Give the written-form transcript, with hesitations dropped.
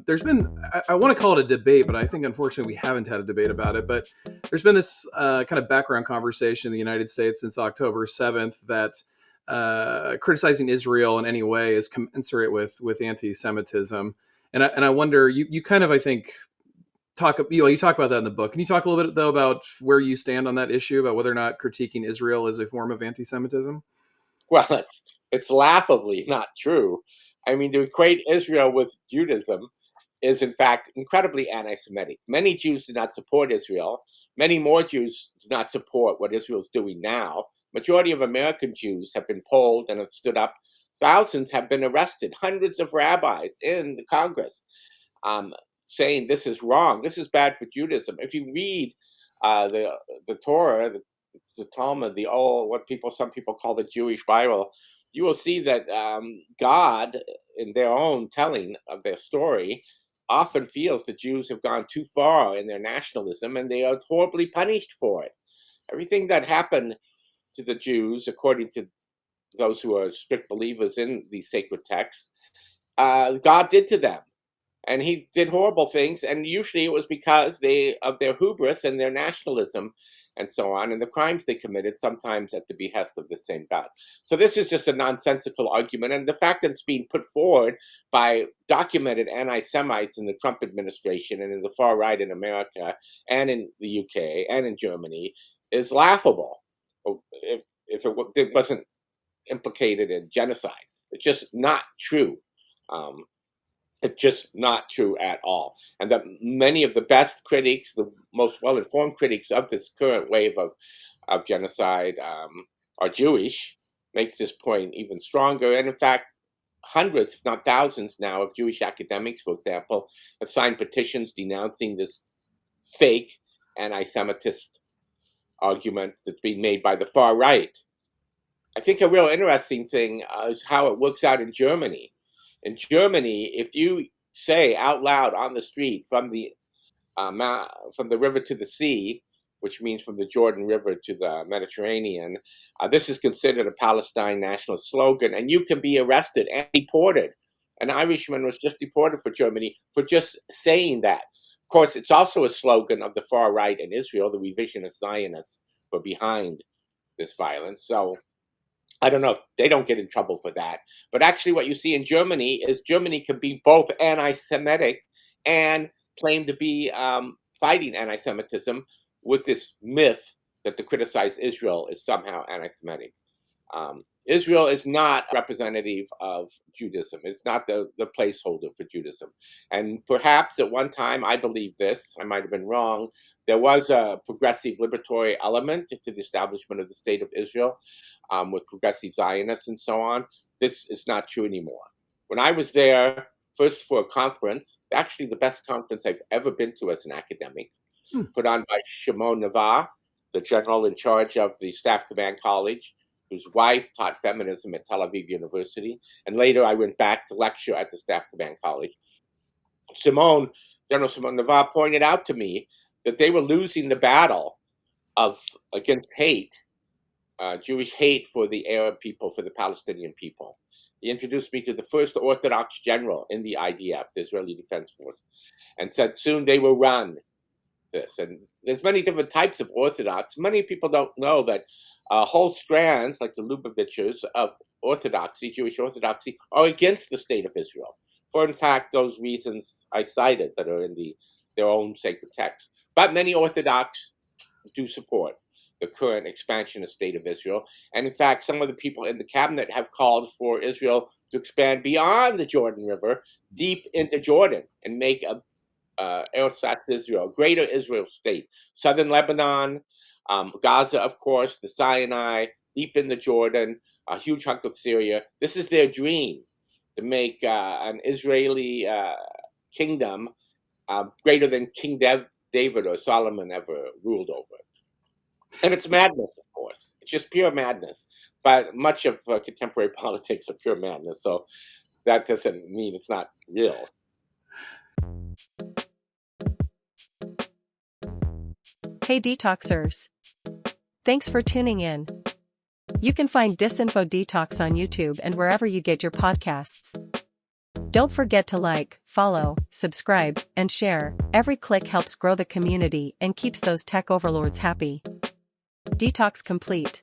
there's been, I want to call it a debate, but I think unfortunately we haven't had a debate about it. But there's been this kind of background conversation in the United States since October 7th that criticizing Israel in any way is commensurate with anti-Semitism. And I wonder, you kind of, I think, you talk about that in the book. Can you talk a little bit, though, about where you stand on that issue, about whether or not critiquing Israel is a form of anti-Semitism? Well, it's laughably not true. I mean, to equate Israel with Judaism is, in fact, incredibly anti-Semitic. Many Jews do not support Israel. Many more Jews do not support what Israel's doing now. Majority of American Jews have been polled and have stood up. Thousands have been arrested. Hundreds of rabbis in the Congress saying this is wrong. This is bad for Judaism. If you read the Torah, the Talmud, some people call the Jewish Bible, you will see that God, in their own telling of their story, often feels the Jews have gone too far in their nationalism, and they are horribly punished for it. Everything that happened to the Jews, according to those who are strict believers in these sacred texts, God did to them. And he did horrible things, and usually it was because of their hubris and their nationalism and so on, and the crimes they committed, sometimes at the behest of the same God. So this is just a nonsensical argument, and the fact that it's being put forward by documented anti-Semites in the Trump administration and in the far right in America and in the UK and in Germany is laughable if it wasn't implicated in genocide. It's just not true. It's just not true at all. And that many of the best critics, the most well-informed critics of this current wave of genocide are Jewish, makes this point even stronger. And in fact, hundreds, if not thousands now, of Jewish academics, for example, have signed petitions denouncing this fake anti-Semitist argument that's being made by the far right. I think a real interesting thing is how it works out in Germany. In Germany, if you say out loud on the street from the river to the sea, which means from the Jordan River to the Mediterranean, this is considered a Palestine nationalist slogan, and you can be arrested and deported. An Irishman was just deported for Germany for just saying that. Of course, it's also a slogan of the far right in Israel. The revisionist Zionists were behind this violence. So I don't know if they don't get in trouble for that. But actually what you see in Germany is Germany can be both anti-Semitic and claim to be fighting anti-Semitism with this myth that to criticize Israel is somehow anti-Semitic. Israel is not representative of Judaism. It's not the placeholder for Judaism. And perhaps at one time, I believe this, I might have been wrong, there was a progressive liberatory element to the establishment of the state of Israel with progressive Zionists and so on. This is not true anymore. When I was there, first for a conference, actually the best conference I've ever been to as an academic, put on by Shimon Nava, the general in charge of the Staff Command College, whose wife taught feminism at Tel Aviv University. And later I went back to lecture at the Staff Command College. General Shimon Nava pointed out to me that they were losing the battle against hate, Jewish hate for the Arab people, for the Palestinian people. He introduced me to the first Orthodox general in the IDF, the Israeli Defense Force, and said soon they will run this. And there's many different types of Orthodox. Many people don't know that whole strands, like the Lubavitchers of Orthodoxy, Jewish Orthodoxy, are against the state of Israel. For in fact, those reasons I cited that are in their own sacred text. But many Orthodox do support the current expansionist state of Israel. And in fact, some of the people in the cabinet have called for Israel to expand beyond the Jordan River, deep into Jordan, and make a Eretz Israel, greater Israel state. Southern Lebanon, Gaza, of course, the Sinai, deep in the Jordan, a huge hunk of Syria. This is their dream, to make an Israeli kingdom greater than King David or Solomon ever ruled over. And it's madness, of course. It's just pure madness. But much of contemporary politics are pure madness. So that doesn't mean it's not real. Hey Detoxers! Thanks for tuning in. You can find Disinfo Detox on YouTube and wherever you get your podcasts. Don't forget to like, follow, subscribe, and share. Every click helps grow the community and keeps those tech overlords happy. Detox complete.